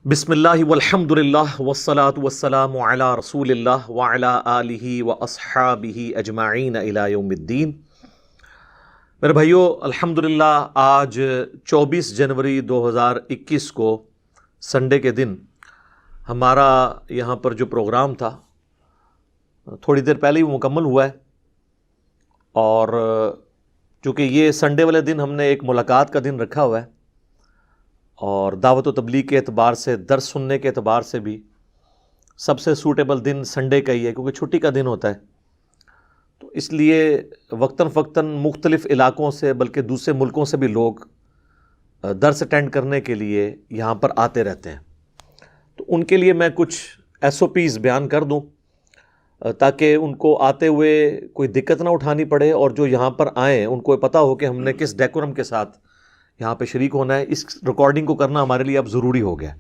بسم اللہ والحمد للہ والصلاة والسلام علی رسول اللہ وعلی آلہ واصحابہ اجمعین الی یوم الدین۔ میرے بھائیو، الحمدللہ آج 24 جنوری 2021 کو سنڈے کے دن ہمارا یہاں پر جو پروگرام تھا تھوڑی دیر پہلے ہی مکمل ہوا ہے، اور چونکہ یہ سنڈے والے دن ہم نے ایک ملاقات کا دن رکھا ہوا ہے اور دعوت و تبلیغ کے اعتبار سے، درس سننے کے اعتبار سے بھی سب سے سوٹیبل دن سنڈے کا ہی ہے، کیونکہ چھٹی کا دن ہوتا ہے۔ تو اس لیے وقتاً فوقتاً مختلف علاقوں سے بلکہ دوسرے ملکوں سے بھی لوگ درس اٹینڈ کرنے کے لیے یہاں پر آتے رہتے ہیں۔ تو ان کے لیے میں کچھ SOPs بیان کر دوں تاکہ ان کو آتے ہوئے کوئی دقت نہ اٹھانی پڑے، اور جو یہاں پر آئیں ان کو پتہ ہو کہ ہم نے کس ڈیکورم کے ساتھ یہاں پہ شریک ہونا ہے۔ اس ریکارڈنگ کو کرنا ہمارے لیے اب ضروری ہو گیا،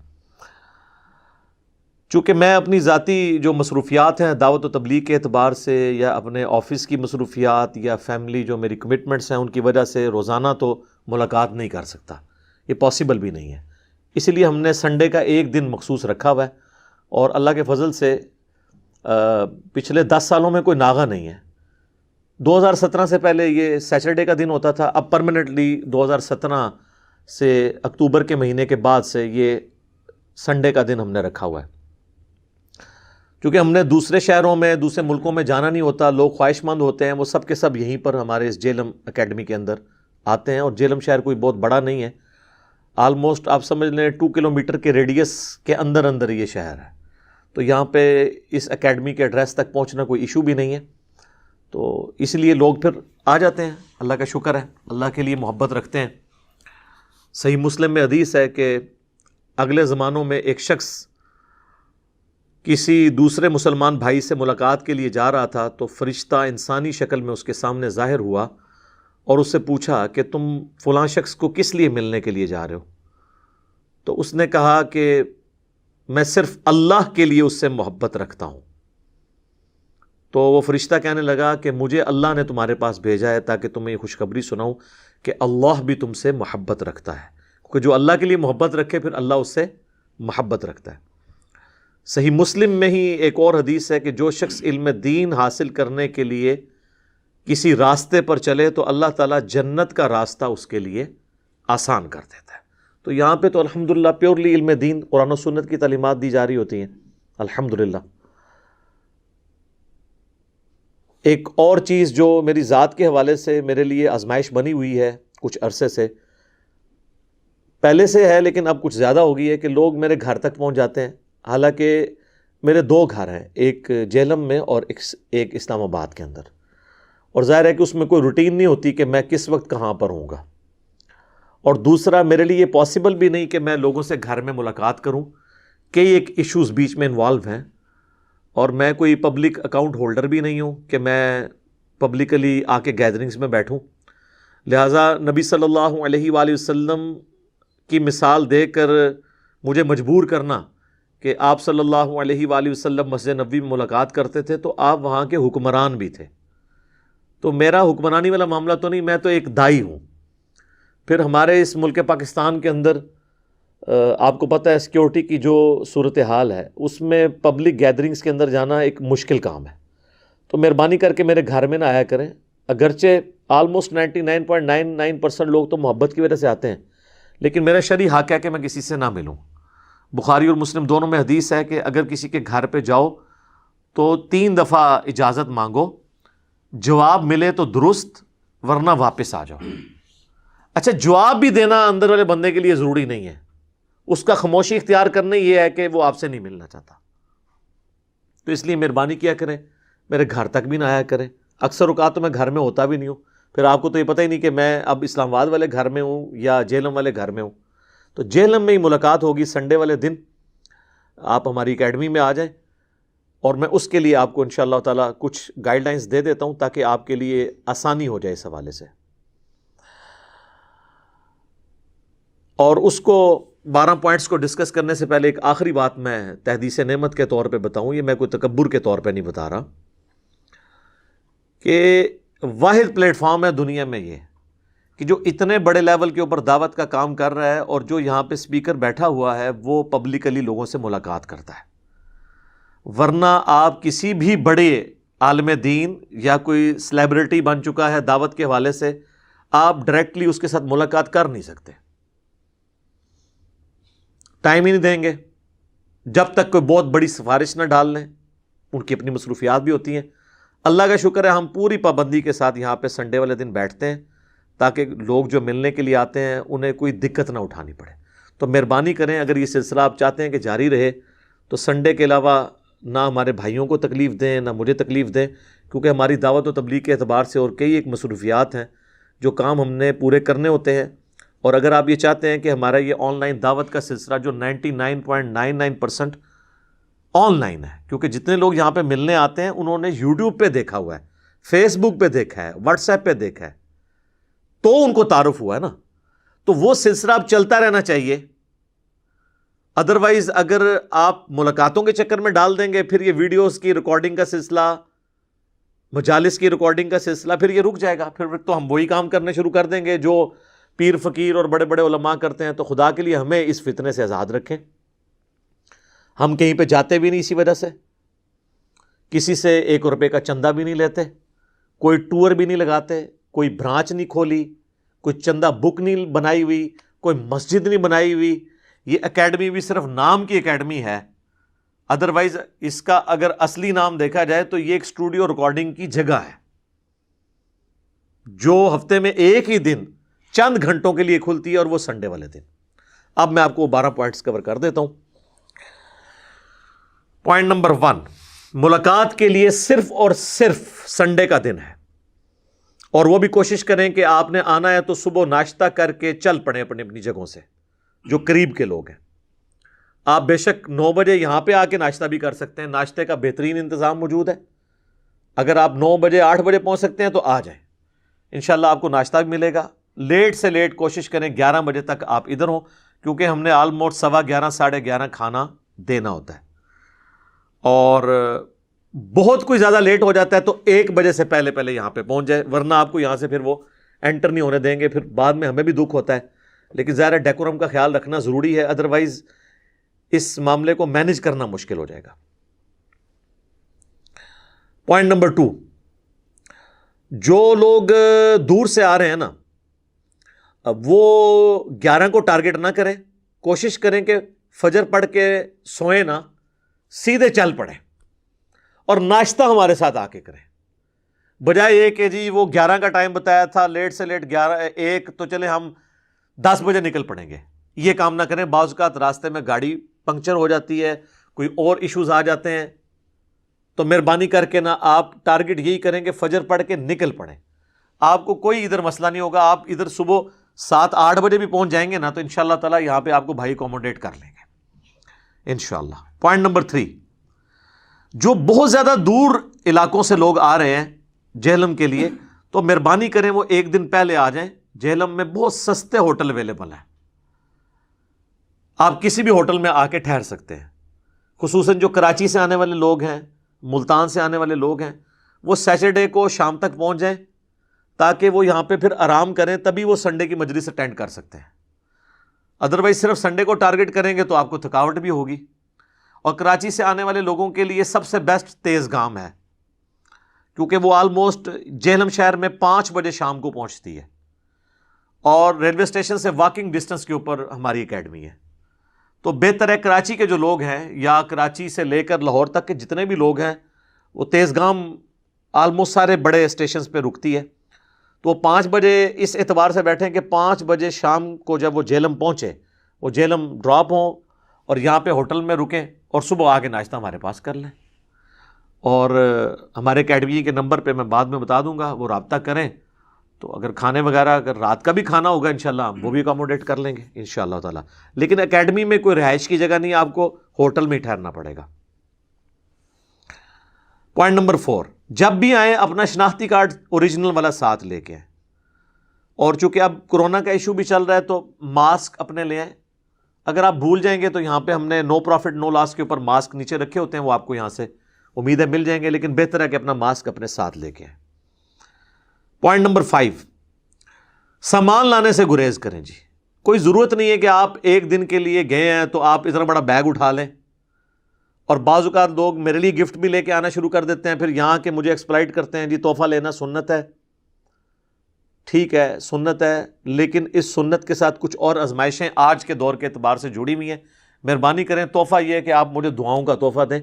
چونکہ میں اپنی ذاتی جو مصروفیات ہیں دعوت و تبلیغ کے اعتبار سے، یا اپنے آفس کی مصروفیات، یا فیملی جو میری کمٹمنٹس ہیں ان کی وجہ سے روزانہ تو ملاقات نہیں کر سکتا، یہ پاسبل بھی نہیں ہے۔ اسی لیے ہم نے سنڈے کا ایک دن مخصوص رکھا ہوا ہے، اور اللہ کے فضل سے پچھلے 10 سالوں میں کوئی ناغہ نہیں ہے۔ 2017 سے پہلے یہ سیچرڈے کا دن ہوتا تھا، اب پرماننٹلی 2017 سے اکتوبر کے مہینے کے بعد سے یہ سنڈے کا دن ہم نے رکھا ہوا ہے، کیونکہ ہم نے دوسرے شہروں میں، دوسرے ملکوں میں جانا نہیں ہوتا۔ لوگ خواہش مند ہوتے ہیں، وہ سب کے سب یہیں پر ہمارے اس جیلم اکیڈمی کے اندر آتے ہیں، اور جیلم شہر کوئی بہت بڑا نہیں ہے، آلموسٹ آپ سمجھ لیں 2 کلومیٹر کے ریڈیس کے اندر اندر یہ شہر ہے۔ تو یہاں پہ اس اکیڈمی کے ایڈریس تک پہنچنا کوئی ایشو بھی نہیں ہے، تو اس لیے لوگ پھر آ جاتے ہیں۔ اللہ کا شکر ہے، اللہ کے لیے محبت رکھتے ہیں۔ صحیح مسلم میں حدیث ہے کہ اگلے زمانوں میں ایک شخص کسی دوسرے مسلمان بھائی سے ملاقات کے لیے جا رہا تھا، تو فرشتہ انسانی شکل میں اس کے سامنے ظاہر ہوا اور اس سے پوچھا کہ تم فلاں شخص کو کس لیے ملنے کے لیے جا رہے ہو؟ تو اس نے کہا کہ میں صرف اللہ کے لیے اس سے محبت رکھتا ہوں۔ تو وہ فرشتہ کہنے لگا کہ مجھے اللہ نے تمہارے پاس بھیجا ہے تاکہ تمہیں یہ خوشخبری سناؤں کہ اللہ بھی تم سے محبت رکھتا ہے، کیونکہ جو اللہ کے لیے محبت رکھے پھر اللہ اس سے محبت رکھتا ہے۔ صحیح مسلم میں ہی ایک اور حدیث ہے کہ جو شخص علم دین حاصل کرنے کے لیے کسی راستے پر چلے تو اللہ تعالیٰ جنت کا راستہ اس کے لیے آسان کر دیتا ہے۔ تو یہاں پہ تو الحمدللہ پیورلی علم دین، قرآن و سنت کی تعلیمات دی جا رہی ہوتی ہیں، الحمدللہ۔ ایک اور چیز جو میری ذات کے حوالے سے میرے لیے آزمائش بنی ہوئی ہے کچھ عرصے سے، پہلے سے ہے لیکن اب کچھ زیادہ ہو گئی ہے، کہ لوگ میرے گھر تک پہنچ جاتے ہیں۔ حالانکہ میرے 2 گھر ہیں، ایک جہلم میں اور ایک اسلام آباد کے اندر، اور ظاہر ہے کہ اس میں کوئی روٹین نہیں ہوتی کہ میں کس وقت کہاں پر ہوں گا، اور دوسرا میرے لیے یہ پاسبل بھی نہیں کہ میں لوگوں سے گھر میں ملاقات کروں، کئی ایک ایشوز بیچ میں انوالو ہیں، اور میں کوئی پبلک اکاؤنٹ ہولڈر بھی نہیں ہوں کہ میں پبلکلی آ کے گیدرنگز میں بیٹھوں۔ لہٰذا نبی صلی اللہ علیہ وآلہ وسلم کی مثال دے کر مجھے مجبور کرنا کہ آپ صلی اللہ علیہ وآلہ وسلم مسجد نبوی میں ملاقات کرتے تھے تو آپ وہاں کے حکمران بھی تھے، تو میرا حکمرانی والا معاملہ تو نہیں، میں تو ایک دائی ہوں۔ پھر ہمارے اس ملک پاکستان کے اندر آپ کو پتہ ہے سیکیورٹی کی جو صورتحال ہے، اس میں پبلک گیدرنگز کے اندر جانا ایک مشکل کام ہے، تو مہربانی کر کے میرے گھر میں نہ آیا کریں۔ اگرچہ آلموسٹ 99.99% لوگ تو محبت کی وجہ سے آتے ہیں، لیکن میرا شرعی حق ہے کہ میں کسی سے نہ ملوں۔ بخاری اور مسلم دونوں میں حدیث ہے کہ اگر کسی کے گھر پہ جاؤ تو 3 دفعہ اجازت مانگو، جواب ملے تو درست ورنہ واپس آ جاؤ۔ اچھا، جواب بھی دینا اندر والے بندے کے لیے ضروری نہیں ہے، اس کا خاموشی اختیار کرنا یہ ہے کہ وہ آپ سے نہیں ملنا چاہتا، تو اس لیے مہربانی کیا کریں، میرے گھر تک بھی نہ آیا کریں۔ اکثر اوقات تو میں گھر میں ہوتا بھی نہیں ہوں، پھر آپ کو تو یہ پتہ ہی نہیں کہ میں اب اسلام آباد والے گھر میں ہوں یا جہلم والے گھر میں ہوں۔ تو جہلم میں ہی ملاقات ہوگی سنڈے والے دن، آپ ہماری اکیڈمی میں آ جائیں، اور میں اس کے لیے آپ کو انشاءاللہ تعالیٰ کچھ گائیڈ لائنز دے دیتا ہوں تاکہ آپ کے لیے آسانی ہو جائے اس حوالے سے۔ اور اس کو 12 پوائنٹس کو ڈسکس کرنے سے پہلے ایک آخری بات میں تحدیث نعمت کے طور پہ بتاؤں، یہ میں کوئی تکبر کے طور پہ نہیں بتا رہا، کہ واحد پلیٹ فارم ہے دنیا میں یہ کہ جو اتنے بڑے لیول کے اوپر دعوت کا کام کر رہا ہے اور جو یہاں پہ سپیکر بیٹھا ہوا ہے وہ پبلکلی لوگوں سے ملاقات کرتا ہے، ورنہ آپ کسی بھی بڑے عالم دین یا کوئی سیلیبریٹی بن چکا ہے دعوت کے حوالے سے، آپ ڈائریکٹلی اس کے ساتھ ملاقات کر نہیں سکتے، ٹائم ہی نہیں دیں گے جب تک کوئی بہت بڑی سفارش نہ ڈال لیں، ان کی اپنی مصروفیات بھی ہوتی ہیں۔ اللہ کا شکر ہے ہم پوری پابندی کے ساتھ یہاں پہ سنڈے والے دن بیٹھتے ہیں تاکہ لوگ جو ملنے کے لیے آتے ہیں انہیں کوئی دقت نہ اٹھانی پڑے۔ تو مہربانی کریں، اگر یہ سلسلہ آپ چاہتے ہیں کہ جاری رہے تو سنڈے کے علاوہ نہ ہمارے بھائیوں کو تکلیف دیں نہ مجھے تکلیف دیں، کیونکہ ہماری دعوت و تبلیغ کے اعتبار سے اور کئی ایک مصروفیات ہیں جو کام ہم نے پورے کرنے ہوتے ہیں۔ اور اگر آپ یہ چاہتے ہیں کہ ہمارا یہ آن لائن دعوت کا سلسلہ جو 99.99% آن لائن ہے، کیونکہ جتنے لوگ یہاں پہ ملنے آتے ہیں انہوں نے یوٹیوب پہ دیکھا ہوا ہے، فیس بک پہ دیکھا ہے، واٹس ایپ پہ دیکھا ہے، تو ان کو تعارف ہوا ہے نا، تو وہ سلسلہ اب چلتا رہنا چاہیے۔ ادروائز اگر آپ ملاقاتوں کے چکر میں ڈال دیں گے پھر یہ ویڈیوز کی ریکارڈنگ کا سلسلہ، مجالس کی ریکارڈنگ کا سلسلہ، پھر یہ رک جائے گا، پھر تو ہم وہی کام کرنے شروع کر دیں گے جو پیر فقیر اور بڑے بڑے علماء کرتے ہیں۔ تو خدا کے لیے ہمیں اس فتنے سے آزاد رکھیں۔ ہم کہیں پہ جاتے بھی نہیں اسی وجہ سے، کسی سے 1 روپے کا چندہ بھی نہیں لیتے، کوئی ٹور بھی نہیں لگاتے، کوئی برانچ نہیں کھولی، کوئی چندہ بک نہیں بنائی ہوئی، کوئی مسجد نہیں بنائی ہوئی۔ یہ اکیڈمی بھی صرف نام کی اکیڈمی ہے، ادروائز اس کا اگر اصلی نام دیکھا جائے تو یہ ایک اسٹوڈیو ریکارڈنگ کی جگہ ہے جو ہفتے میں ایک ہی دن چند گھنٹوں کے لیے کھلتی ہے اور وہ سنڈے والے دن۔ اب میں آپ کو 12 پوائنٹس کور کر دیتا ہوں۔ پوائنٹ نمبر 1، ملاقات کے لیے صرف اور صرف سنڈے کا دن ہے، اور وہ بھی کوشش کریں کہ آپ نے آنا ہے تو صبح ناشتہ کر کے چل پڑیں اپنی اپنی جگہوں سے، جو قریب کے لوگ ہیں۔ آپ بے شک 9 بجے یہاں پہ آ کے ناشتہ بھی کر سکتے ہیں، ناشتے کا بہترین انتظام موجود ہے۔ اگر آپ 9 بجے 8 بجے پہنچ سکتے ہیں تو آ جائیں، انشاءاللہ آپ کو ناشتہ بھی ملے گا۔ لیٹ سے لیٹ کوشش کریں 11 بجے تک آپ ادھر ہوں، کیونکہ ہم نے آلموسٹ 11:15 11:30 کھانا دینا ہوتا ہے، اور بہت کوئی زیادہ لیٹ ہو جاتا ہے تو 1 بجے سے پہلے پہلے یہاں پہ پہنچ جائے، ورنہ آپ کو یہاں سے پھر وہ انٹر نہیں ہونے دیں گے، پھر بعد میں ہمیں بھی دکھ ہوتا ہے۔ لیکن ظاہر ڈیکورم کا خیال رکھنا ضروری ہے، ادروائز اس معاملے کو مینج کرنا مشکل ہو جائے گا۔ پوائنٹ نمبر 2، جو لوگ دور سے آ رہے ہیں نا، وہ 11 کو ٹارگٹ نہ کریں، کوشش کریں کہ فجر پڑھ کے سوئیں نا، سیدھے چل پڑیں اور ناشتہ ہمارے ساتھ آ کے کریں، بجائے یہ کہ جی وہ 11 کا ٹائم بتایا تھا، لیٹ سے لیٹ 1 تو چلے ہم 10 بجے نکل پڑیں گے۔ یہ کام نہ کریں، بعض اوقات راستے میں گاڑی پنکچر ہو جاتی ہے، کوئی اور ایشوز آ جاتے ہیں، تو مہربانی کر کے نا آپ ٹارگٹ یہی کریں کہ فجر پڑھ کے نکل پڑیں۔ آپ کو کوئی ادھر مسئلہ نہیں ہوگا، آپ ادھر صبح 7-8 بجے بھی پہنچ جائیں گے نا تو انشاءاللہ تعالیٰ یہاں پہ آپ کو بھائی اکوموڈیٹ کر لیں گے انشاءاللہ۔ پوائنٹ نمبر 3، جو بہت زیادہ دور علاقوں سے لوگ آ رہے ہیں جہلم کے لیے، تو مہربانی کریں وہ 1 دن پہلے آ جائیں۔ جہلم میں بہت سستے ہوٹل اویلیبل ہیں، آپ کسی بھی ہوٹل میں آ کے ٹھہر سکتے ہیں۔ خصوصاً جو کراچی سے آنے والے لوگ ہیں، ملتان سے آنے والے لوگ ہیں، وہ سیٹرڈے کو شام تک پہنچ جائیں تاکہ وہ یہاں پہ پھر آرام کریں، تبھی وہ سنڈے کی مجلس اٹینڈ کر سکتے ہیں۔ ادروائز صرف سنڈے کو ٹارگٹ کریں گے تو آپ کو تھکاوٹ بھی ہوگی۔ اور کراچی سے آنے والے لوگوں کے لیے سب سے بیسٹ تیز گام ہے، کیونکہ وہ آلموسٹ جہلم شہر میں 5 بجے شام کو پہنچتی ہے، اور ریلوے اسٹیشن سے واکنگ ڈسٹنس کے اوپر ہماری اکیڈمی ہے۔ تو بہتر ہے کراچی کے جو لوگ ہیں یا کراچی سے لے کر لاہور تک کے جتنے بھی لوگ ہیں، وہ تیز گام آلموسٹ سارے بڑے اسٹیشنز پہ رکتی ہے، تو وہ 5 بجے اس اعتبار سے بیٹھیں کہ 5 بجے شام کو جب وہ جہلم پہنچے، وہ جہلم ڈراپ ہوں اور یہاں پہ ہوٹل میں رکیں اور صبح آ کے ناشتہ ہمارے پاس کر لیں۔ اور ہمارے اکیڈمی کے نمبر پہ میں بعد میں بتا دوں گا، وہ رابطہ کریں، تو اگر کھانے وغیرہ اگر رات کا بھی کھانا ہوگا انشاءاللہ ہم وہ بھی اکوموڈیٹ کر لیں گے انشاءاللہ تعالیٰ۔ لیکن اکیڈمی میں کوئی رہائش کی جگہ نہیں، آپ کو ہوٹل میں ہی ٹھہرنا پڑے گا۔ پوائنٹ نمبر 4، جب بھی آئیں اپنا شناختی کارڈ اوریجنل والا ساتھ لے کے آئیں، اور چونکہ اب کورونا کا ایشو بھی چل رہا ہے تو ماسک اپنے لے آئیں۔ اگر آپ بھول جائیں گے تو یہاں پہ ہم نے نو پروفٹ نو لاس کے اوپر ماسک نیچے رکھے ہوتے ہیں، وہ آپ کو یہاں سے امید ہے مل جائیں گے، لیکن بہتر ہے کہ اپنا ماسک اپنے ساتھ لے کے آئیں۔ پوائنٹ نمبر 5، سامان لانے سے گریز کریں جی. کوئی ضرورت نہیں ہے کہ آپ ایک دن کے لیے گئے ہیں تو آپ اتنا بڑا بیگ اٹھا لیں. اور بعض اوقات لوگ میرے لیے گفٹ بھی لے کے آنا شروع کر دیتے ہیں, پھر یہاں کے مجھے ایکسپلائٹ کرتے ہیں جی تحفہ لینا سنت ہے. ٹھیک ہے سنت ہے, لیکن اس سنت کے ساتھ کچھ اور آزمائشیں آج کے دور کے اعتبار سے جڑی ہوئی ہیں. مہربانی کریں, تحفہ یہ ہے کہ آپ مجھے دعاؤں کا تحفہ دیں,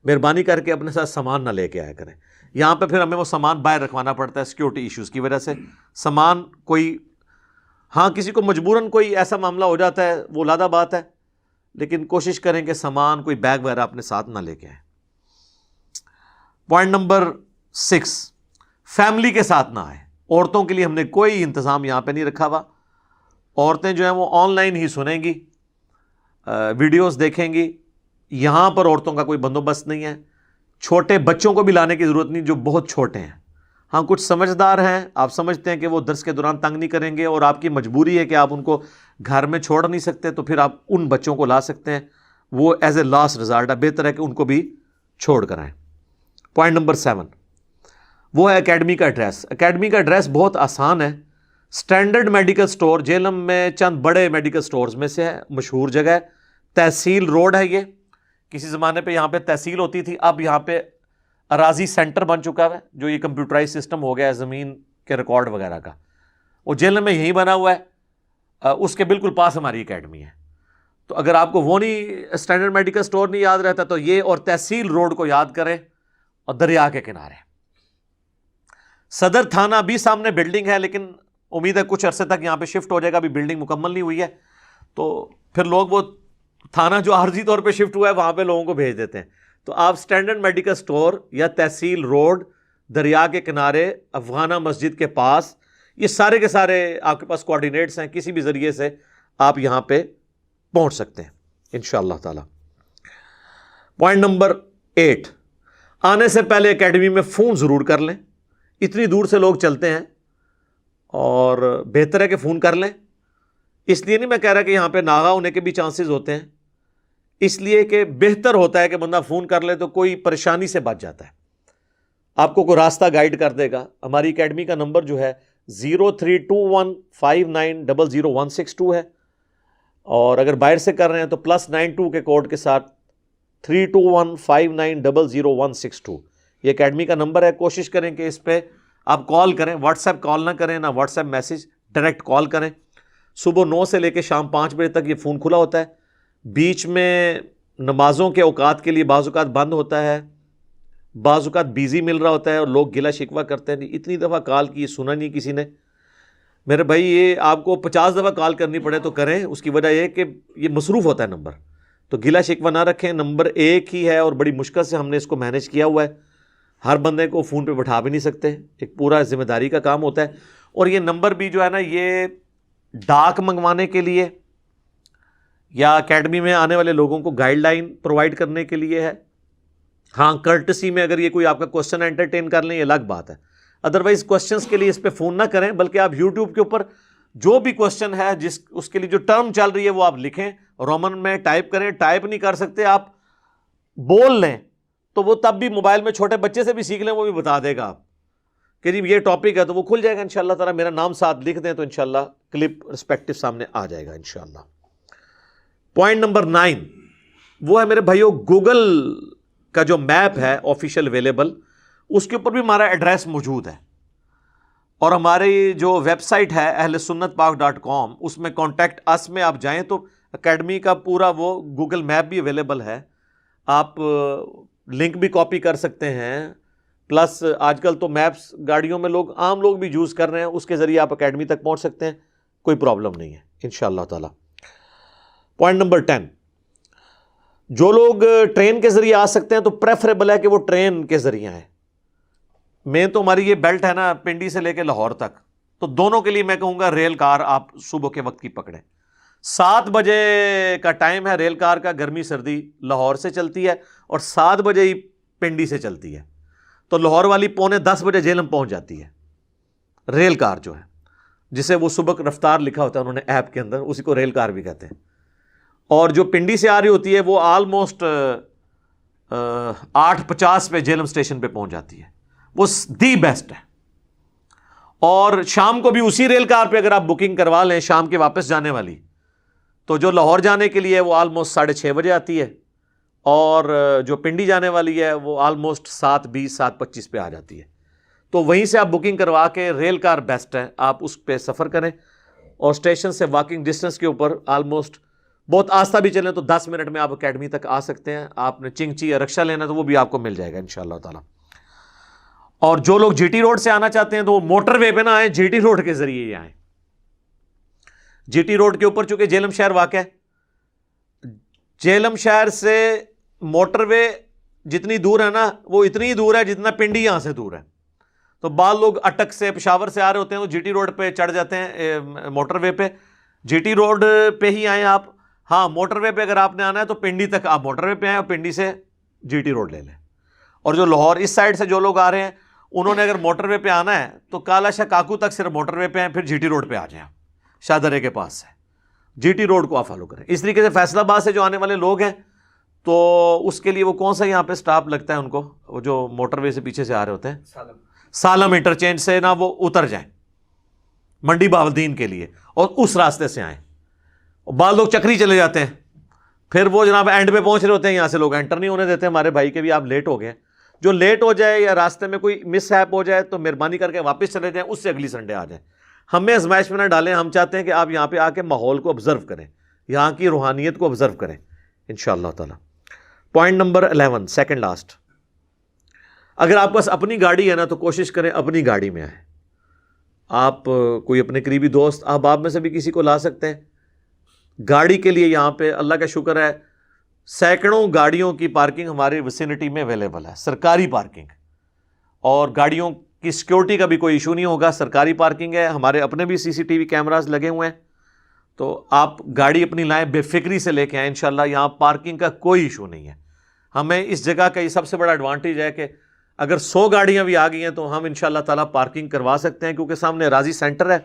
مہربانی کر کے اپنے ساتھ سامان نہ لے کے آیا کریں. یہاں پہ پھر ہمیں وہ سامان باہر رکھوانا پڑتا ہے سیکیورٹی ایشوز کی وجہ سے. سامان کوئی ہاں کسی کو مجبوراً کوئی ایسا معاملہ ہو جاتا ہے وہ علیحدہ بات ہے, لیکن کوشش کریں کہ سامان کوئی بیگ وغیرہ اپنے ساتھ نہ لے کے آئیں. پوائنٹ نمبر 6, فیملی کے ساتھ نہ آئے. عورتوں کے لیے ہم نے کوئی انتظام یہاں پہ نہیں رکھا ہوا. عورتیں جو ہیں وہ آن لائن ہی سنیں گی, ویڈیوز دیکھیں گی. یہاں پر عورتوں کا کوئی بندوبست نہیں ہے. چھوٹے بچوں کو بھی لانے کی ضرورت نہیں جو بہت چھوٹے ہیں. ہاں کچھ سمجھدار ہیں, آپ سمجھتے ہیں کہ وہ درس کے دوران تنگ نہیں کریں گے اور آپ کی مجبوری ہے کہ آپ ان کو گھر میں چھوڑ نہیں سکتے, تو پھر آپ ان بچوں کو لا سکتے ہیں. وہ ایز اے لاسٹ ریزارٹ ہے, بہتر ہے کہ ان کو بھی چھوڑ کر آئیں. پوائنٹ نمبر 7, وہ ہے اکیڈمی کا ایڈریس. اکیڈمی کا ایڈریس بہت آسان ہے. اسٹینڈرڈ میڈیکل سٹور جہلم میں چند بڑے میڈیکل سٹورز میں سے ہے, مشہور جگہ ہے. تحصیل روڈ ہے یہ. کسی زمانے پہ یہاں پہ تحصیل ہوتی تھی, اب یہاں پہ اراضی سینٹر بن چکا ہے, جو یہ کمپیوٹرائز سسٹم ہو گیا ہے زمین کے ریکارڈ وغیرہ کا. وہ جہلم میں یہی بنا ہوا ہے, اس کے بالکل پاس ہماری اکیڈمی ہے. تو اگر آپ کو وہ نہیں اسٹینڈرڈ میڈیکل سٹور نہیں یاد رہتا تو یہ اور تحصیل روڈ کو یاد کریں, اور دریا کے کنارے. صدر تھانہ بھی سامنے بلڈنگ ہے, لیکن امید ہے کچھ عرصے تک یہاں پہ شفٹ ہو جائے گا, ابھی بلڈنگ مکمل نہیں ہوئی ہے. تو پھر لوگ وہ تھانہ جو عارضی طور پہ شفٹ ہوا ہے وہاں پہ لوگوں کو بھیج دیتے ہیں. تو آپ اسٹینڈرڈ میڈیکل سٹور یا تحصیل روڈ, دریا کے کنارے, افغانہ مسجد کے پاس, یہ سارے کے سارے آپ کے پاس کوآرڈینیٹس ہیں. کسی بھی ذریعے سے آپ یہاں پہ پہنچ سکتے ہیں انشاءاللہ تعالی. پوائنٹ نمبر 8, آنے سے پہلے اکیڈمی میں فون ضرور کر لیں. اتنی دور سے لوگ چلتے ہیں اور بہتر ہے کہ فون کر لیں. اس لیے نہیں میں کہہ رہا کہ یہاں پہ ناغا ہونے کے بھی چانسز ہوتے ہیں, اس لیے کہ بہتر ہوتا ہے کہ بندہ فون کر لے تو کوئی پریشانی سے بچ جاتا ہے. آپ کو کوئی راستہ گائیڈ کر دے گا. ہماری اکیڈمی کا نمبر جو ہے 032159000162 ہے, اور اگر باہر سے کر رہے ہیں تو +92 کے کوڈ کے ساتھ 32159000162 یہ اکیڈمی کا نمبر ہے. کوشش کریں کہ اس پہ آپ کال کریں, واٹس ایپ کال نہ کریں, نہ what's app message, direct call کریں. صبح 9 سے لے کے شام 5 بجے تک یہ فون کھلا ہوتا ہے. بیچ میں نمازوں کے اوقات کے لیے بعض اوقات بند ہوتا ہے, بعض اوقات بیزی مل رہا ہوتا ہے, اور لوگ گلا شکوہ کرتے ہیں اتنی دفعہ کال کی سنا نہیں کسی نے. میرے بھائی یہ آپ کو 50 دفعہ کال کرنی پڑے تو کریں, اس کی وجہ یہ کہ یہ مصروف ہوتا ہے نمبر. تو گلا شکوہ نہ رکھیں, نمبر ایک ہی ہے اور بڑی مشکل سے ہم نے اس کو مینیج کیا ہوا ہے. ہر بندے کو فون پہ بٹھا بھی نہیں سکتے, ایک پورا ذمہ داری کا کام ہوتا ہے. اور یہ نمبر بھی جو ہے نا یہ ڈاک منگوانے کے لیے یا اکیڈمی میں آنے والے لوگوں کو گائیڈ لائن پرووائڈ کرنے کے لیے ہے. ہاں کرٹسی میں اگر یہ کوئی آپ کا کوشچن انٹرٹین کر لیں یہ الگ بات ہے, ادروائز کوشچنس کے لیے اس پہ فون نہ کریں, بلکہ آپ یوٹیوب کے اوپر جو بھی کوشچن ہے جس اس کے لیے جو ٹرم چل رہی ہے وہ آپ لکھیں, رومن میں ٹائپ کریں. ٹائپ نہیں کر سکتے آپ بول لیں, تو وہ تب بھی موبائل میں چھوٹے بچے سے بھی سیکھ لیں, وہ بھی بتا دے گا آپ کہ جی یہ ٹاپک ہے, تو وہ کھل جائے گا انشاءاللہ تعالی. میرا نام ساتھ لکھ دیں تو انشاءاللہ کلپ رسپیکٹو سامنے آ جائے گا انشاءاللہ. پوائنٹ نمبر 9 وہ ہے میرے بھائیو گوگل کا جو میپ ہے آفیشیل اویلیبل, اس کے اوپر بھی ہمارا ایڈریس موجود ہے. اور ہماری جو ویب سائٹ ہے ahlsunnatpak.com, اس میں کانٹیکٹ اس میں آپ جائیں تو اکیڈمی کا پورا وہ گوگل میپ بھی اویلیبل ہے. آپ لنک بھی کاپی کر سکتے ہیں, پلس آج کل تو میپس گاڑیوں میں لوگ عام لوگ بھی یوز کر رہے ہیں, اس کے ذریعے آپ اکیڈمی تک پہنچ سکتے ہیں, کوئی پرابلم نہیں ہے انشاءاللہ تعالی. پوائنٹ نمبر 10 جو لوگ ٹرین کے ذریعے آ سکتے ہیں تو پریفریبل ہے کہ وہ ٹرین کے ذریعے آئیں. میں تو ہماری یہ بیلٹ ہے نا پنڈی سے لے کے لاہور تک, تو دونوں کے لیے میں کہوں گا ریل کار آپ صبح کے وقت کی پکڑیں. 7 بجے کا ٹائم ہے ریل کار کا, گرمی سردی لاہور سے چلتی ہے, اور 7 بجے ہی پنڈی سے چلتی ہے. تو لاہور والی 9:45 بجے جہلم پہنچ جاتی ہے ریل کار جو ہے, جسے وہ صبح رفتار لکھا ہوتا ہے انہوں نے ایپ کے اندر, اسی کو ریل کار بھی کہتے ہیں. اور جو پنڈی سے آ رہی ہوتی ہے وہ آلموسٹ 8:50 پہ جہلم اسٹیشن پہ پہنچ جاتی ہے. وہ دی بیسٹ ہے. اور شام کو بھی اسی ریل کار پہ اگر آپ بکنگ کروا لیں شام کے واپس جانے والی، تو جو لاہور جانے کے لیے وہ آلموسٹ 6:30 بجے آتی ہے، اور جو پنڈی جانے والی ہے وہ آلموسٹ 7:20 7:25 پہ آ جاتی ہے. تو وہیں سے آپ بکنگ کروا کے، ریل کار بیسٹ ہے، آپ اس پہ سفر کریں، اور اسٹیشن سے واکنگ ڈسٹینس کے اوپر آلموسٹ، بہت آہستہ بھی چلیں تو 10 منٹ میں آپ اکیڈمی تک آ سکتے ہیں. آپ نے چنگچی یا رکشہ لینا تو وہ بھی آپ کو مل جائے گا انشاءاللہ تعالی. اور جو لوگ جی ٹی روڈ سے آنا چاہتے ہیں تو وہ موٹر وے پہ نہ آئیں، جی ٹی روڈ کے ذریعے ہی آئیں. جی ٹی روڈ کے اوپر چونکہ جہلم شہر واقع ہے، جہلم شہر سے موٹر وے جتنی دور ہے نا وہ اتنی ہی دور ہے جتنا پنڈی یہاں سے دور ہے. تو بعض لوگ اٹک سے پشاور سے آ رہے ہوتے ہیں، وہ جی ٹی روڈ پہ چڑھ جاتے ہیں موٹر وے پہ. جی ٹی روڈ پہ ہی آئیں آپ. ہاں موٹر وے پہ اگر آپ نے آنا ہے تو پنڈی تک آپ موٹر وے پہ آئیں اور پنڈی سے جی ٹی روڈ لے لیں. اور جو لاہور اس سائڈ سے جو لوگ آ رہے ہیں انہوں نے اگر موٹر وے پہ آنا ہے تو کالا شاہ کاکو تک صرف موٹر وے پہ آئیں، پھر جی ٹی روڈ پہ آ جائیں. شاہ درے کے پاس سے جی ٹی روڈ کو آپ فالو کریں. اس طریقے سے فیصل آباد سے جو آنے والے لوگ ہیں تو اس کے لیے وہ کون سا یہاں پہ سٹاپ لگتا ہے ان کو، وہ جو موٹر وے سے پیچھے سے آ رہے ہوتے ہیں، سالم انٹرچینج سے نا وہ اتر جائیں منڈی بہاولدین کے لیے اور اس راستے سے آئیں. بعض لوگ چکری چلے جاتے ہیں، پھر وہ جناب اینڈ پہ پہنچ رہے ہوتے ہیں، یہاں سے لوگ انٹر نہیں ہونے دیتے. ہمارے بھائی کے بھی آپ لیٹ ہو گئے. جو لیٹ ہو جائے یا راستے میں کوئی مس ہیپ ہو جائے تو مہربانی کر کے واپس چلے جائیں، اس سے اگلی سنڈے آ جائیں. ہمیں آزمائش میں نہ ڈالیں. ہم چاہتے ہیں کہ آپ یہاں پہ آ کے ماحول کو آبزرو کریں، یہاں کی روحانیت کو آبزرو کریں انشاءاللہ تعالی. پوائنٹ نمبر 11، سیکنڈ لاسٹ، اگر آپ کے پاس اپنی گاڑی ہے نا تو کوشش کریں اپنی گاڑی میں آئیں. آپ کوئی اپنے قریبی دوست آپ میں سے بھی کسی کو لا سکتے ہیں. گاڑی کے لیے یہاں پہ اللہ کا شکر ہے سینکڑوں گاڑیوں کی پارکنگ ہماری ویسینٹی میں اویلیبل ہے، سرکاری پارکنگ. اور گاڑیوں کی سیکیورٹی کا بھی کوئی ایشو نہیں ہوگا، سرکاری پارکنگ ہے. ہمارے اپنے بھی سی سی ٹی وی کیمراز لگے ہوئے ہیں. تو آپ گاڑی اپنی لائیں، بے فکری سے لے کے آئیں انشاءاللہ. یہاں پارکنگ کا کوئی ایشو نہیں ہے. ہمیں اس جگہ کا یہ سب سے بڑا ایڈوانٹیج ہے کہ اگر 100 گاڑیاں بھی آ گئی ہیں تو ہم انشاءاللہ تعالیٰ پارکنگ کروا سکتے ہیں، کیونکہ سامنے راضی سینٹر ہے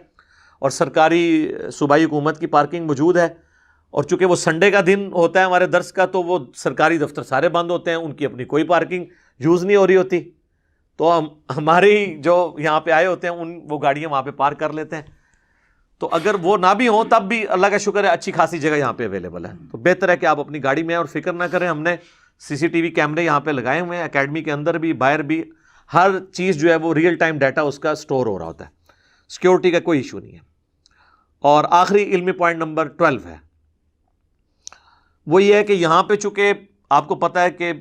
اور سرکاری صوبائی حکومت کی پارکنگ موجود ہے. اور چونکہ وہ سنڈے کا دن ہوتا ہے ہمارے درس کا تو وہ سرکاری دفتر سارے بند ہوتے ہیں، ان کی اپنی کوئی پارکنگ یوز نہیں ہو رہی ہوتی. تو ہماری جو یہاں پہ آئے ہوتے ہیں وہ گاڑیاں وہاں پہ پارک کر لیتے ہیں. تو اگر وہ نہ بھی ہوں تب بھی اللہ کا شکر ہے اچھی خاصی جگہ یہاں پہ اویلیبل ہے. تو بہتر ہے کہ آپ اپنی گاڑی میں اور فکر نہ کریں. ہم نے سی سی ٹی وی کیمرے یہاں پہ لگائے ہوئے ہیں، اکیڈمی کے اندر بھی باہر بھی. ہر چیز جو ہے وہ ریئل ٹائم ڈیٹا اس کا سٹور ہو رہا ہوتا ہے. سیکیورٹی کا کوئی ایشو نہیں ہے. اور آخری علمی پوائنٹ نمبر 12 ہے، وہ یہ ہے کہ یہاں پہ چونکہ آپ کو پتہ ہے کہ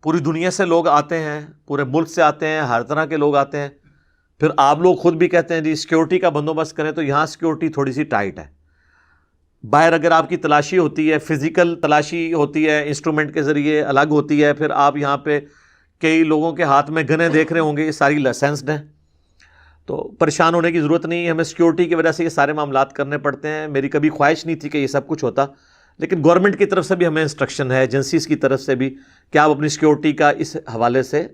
پوری دنیا سے لوگ آتے ہیں، پورے ملک سے آتے ہیں، ہر طرح کے لوگ آتے ہیں. پھر آپ لوگ خود بھی کہتے ہیں جی سیکیورٹی کا بندوبست کریں، تو یہاں سیکیورٹی تھوڑی سی ٹائٹ ہے. باہر اگر آپ کی تلاشی ہوتی ہے، فزیکل تلاشی ہوتی ہے، انسٹرومنٹ کے ذریعے الگ ہوتی ہے. پھر آپ یہاں پہ کئی لوگوں کے ہاتھ میں گنیں دیکھ رہے ہوں گے، یہ ساری لائسنسڈ ہیں. تو پریشان ہونے کی ضرورت نہیں ہے. ہمیں سیکیورٹی کی وجہ سے یہ سارے معاملات کرنے پڑتے ہیں. میری کبھی خواہش نہیں تھی کہ یہ سب کچھ ہوتا، لیکن گورنمنٹ کی طرف سے بھی ہمیں انسٹرکشن ہے، ایجنسیز کی طرف سے بھی، کہ آپ اپنی سیکیورٹی کا اس حوالے سے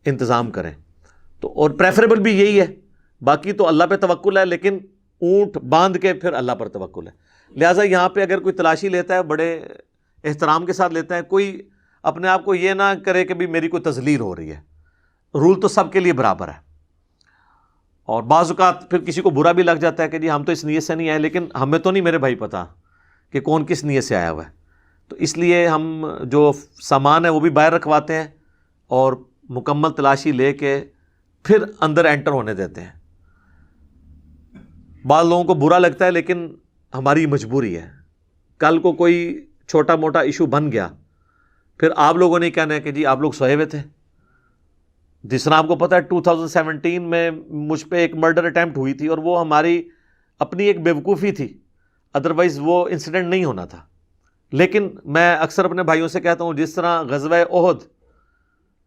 انتظام کریں. تو اور پریفریبل بھی یہی ہے. باقی تو اللہ پہ توکل ہے، لیکن اونٹ باندھ کے پھر اللہ پر توکل ہے. لہٰذا یہاں پہ اگر کوئی تلاشی لیتا ہے بڑے احترام کے ساتھ لیتا ہے. کوئی اپنے آپ کو یہ نہ کرے کہ بھی میری کوئی تذلیل ہو رہی ہے. رول تو سب کے لیے برابر ہے. اور بعض اوقات پھر کسی کو برا بھی لگ جاتا ہے کہ جی ہم تو اس نیت سے نہیں آئے، لیکن ہمیں تو نہیں میرے بھائی پتہ کہ کون کس نیت سے آیا ہوا ہے. تو اس لیے ہم جو سامان ہے وہ بھی باہر رکھواتے ہیں اور مکمل تلاشی لے کے پھر اندر انٹر ہونے دیتے ہیں. بعض لوگوں کو برا لگتا ہے، لیکن ہماری مجبوری ہے. کل کو کوئی چھوٹا موٹا ایشو بن گیا، پھر آپ لوگوں نے کہنا ہے کہ جی آپ لوگ سوئے ہوئے تھے. جس طرح آپ کو پتہ ہے 2017 میں مجھ پہ ایک مرڈر اٹیمپٹ ہوئی تھی، اور وہ ہماری اپنی ایک بیوقوفی تھی، ادروائز وہ انسیڈنٹ نہیں ہونا تھا. لیکن میں اکثر اپنے بھائیوں سے کہتا ہوں، جس طرح غزوہ احد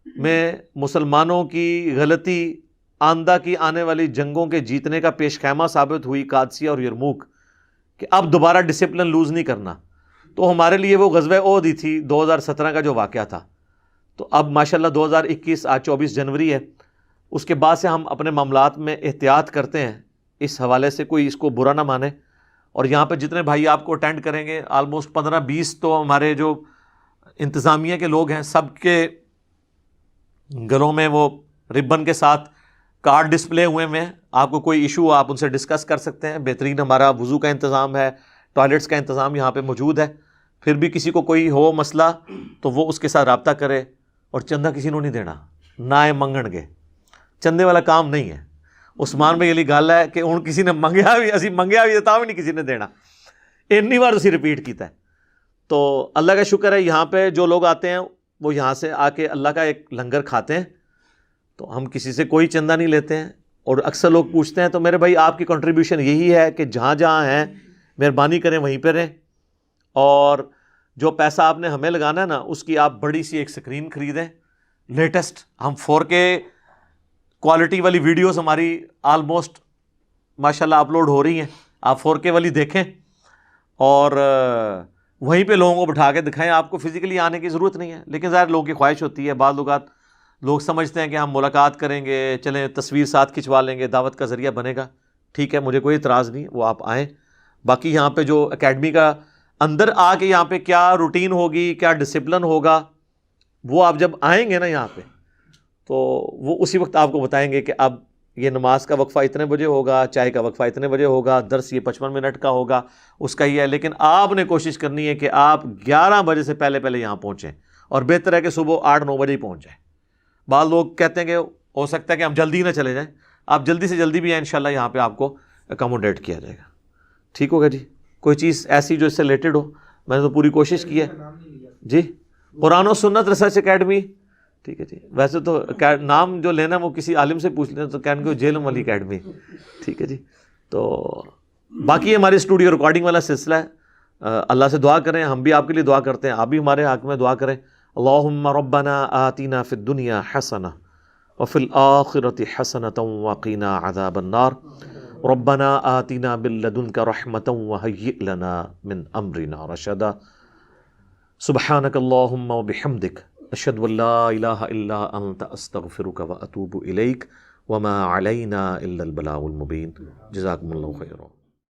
میں مسلمانوں کی غلطی آندہ کی آنے والی جنگوں کے جیتنے کا پیش خیمہ ثابت ہوئی قادسیہ اور یرموک، کہ اب دوبارہ ڈسپلن لوز نہیں کرنا، تو ہمارے لیے وہ غزوہ احد ہی تھی 2017 کا جو واقعہ تھا. تو اب ماشاءاللہ 2021 آج 24 جنوری ہے، اس کے بعد سے ہم اپنے معاملات میں احتیاط کرتے ہیں. اس حوالے سے کوئی اس کو برا نہ مانے. اور یہاں پہ جتنے بھائی آپ کو اٹینڈ کریں گے، آلموسٹ 15-20 تو ہمارے جو انتظامیہ کے لوگ ہیں، سب کے گلوں میں وہ ربن کے ساتھ کارڈ ڈسپلے ہوئے میں، آپ کو کوئی ایشو آپ ان سے ڈسکس کر سکتے ہیں. بہترین ہمارا وضو کا انتظام ہے، ٹوائلٹس کا انتظام یہاں پہ موجود ہے. پھر بھی کسی کو کوئی ہو مسئلہ تو وہ اس کے ساتھ رابطہ کرے. اور چندہ کسی نے نہیں دینا، نہ منگن گے، چندے والا کام نہیں ہے. عثمان بھائی علی گل ہے کہ ہوں کسی نے منگیا بھی، اسی منگیا بھی تھا بھی نہیں کسی نے دینا. اتنی بار اسی ریپیٹ کیتا ہے. تو اللہ کا شکر ہے یہاں پہ جو لوگ آتے ہیں وہ یہاں سے آ کے اللہ کا ایک لنگر کھاتے ہیں. تو ہم کسی سے کوئی چندہ نہیں لیتے ہیں. اور اکثر لوگ پوچھتے ہیں تو میرے بھائی آپ کی کنٹریبیوشن یہی ہے کہ جہاں جہاں ہیں مہربانی کریں وہیں پہ رہیں. اور جو پیسہ آپ نے ہمیں لگانا ہے نا، اس کی آپ بڑی سی ایک سکرین خریدیں لیٹسٹ. ہم 4K کوالٹی والی ویڈیوز ہماری آلموسٹ ماشاءاللہ اپلوڈ ہو رہی ہیں. آپ 4K والی دیکھیں اور وہیں پہ لوگوں کو بٹھا کے دکھائیں. آپ کو فزیکلی آنے کی ضرورت نہیں ہے، لیکن ظاہر لوگوں کی خواہش ہوتی ہے. بعض اوقات لوگ سمجھتے ہیں کہ ہم ملاقات کریں گے، چلیں تصویر ساتھ کھنچوا لیں گے، دعوت کا ذریعہ بنے گا. ٹھیک ہے، مجھے کوئی اعتراض نہیں، وہ آپ آئیں. باقی یہاں پہ جو اکیڈمی کا اندر آ کے یہاں پہ کیا روٹین ہوگی، کیا ڈسپلن ہوگا، وہ آپ جب آئیں گے نا یہاں پہ تو وہ اسی وقت آپ کو بتائیں گے کہ اب یہ نماز کا وقفہ اتنے بجے ہوگا، چائے کا وقفہ اتنے بجے ہوگا، درس یہ 55 منٹ کا ہوگا، اس کا یہ ہے. لیکن آپ نے کوشش کرنی ہے کہ آپ 11 بجے سے پہلے پہلے یہاں پہنچیں، اور بہتر ہے کہ صبح 8-9 بجے ہی پہنچ جائیں. بعض لوگ کہتے ہیں کہ ہو سکتا ہے کہ ہم جلدی نہ چلے جائیں. آپ جلدی سے جلدی بھی ہیں انشاءاللہ یہاں پہ آپ کو اکاموڈیٹ کیا جائے گا. ٹھیک ہوگا جی؟ کوئی چیز ایسی جو اس سے ریلیٹڈ ہو؟ میں نے تو پوری کوشش کی ہے جی. قرآن و سنت ریسرچ اکیڈمی، ٹھیک ہے جی. ویسے تو نام جو لینا وہ کسی عالم سے پوچھ لیں تو کہیں گے جیلم والی اکیڈمی. ٹھیک ہے جی. تو باقی ہماری اسٹوڈیو ریکارڈنگ والا سلسلہ ہے. اللہ سے دعا کریں، ہم بھی آپ کے لیے دعا کرتے ہیں، آپ بھی ہمارے حق میں دعا کریں. اللہم ربنا آتنا فی الدنیا حسنہ وفی الآخرۃ حسنۃ وقنا عذاب النار. ربنا آتنا من لدنک رحمۃ وہیئ لنا من امرنا رشدا. سبحانک اللہم وبحمدک اشہد ان لا الہ الا انت استغفرک واتوب الیک وما علینا الا البلاغ المبین. جزاکم اللہ خیرا.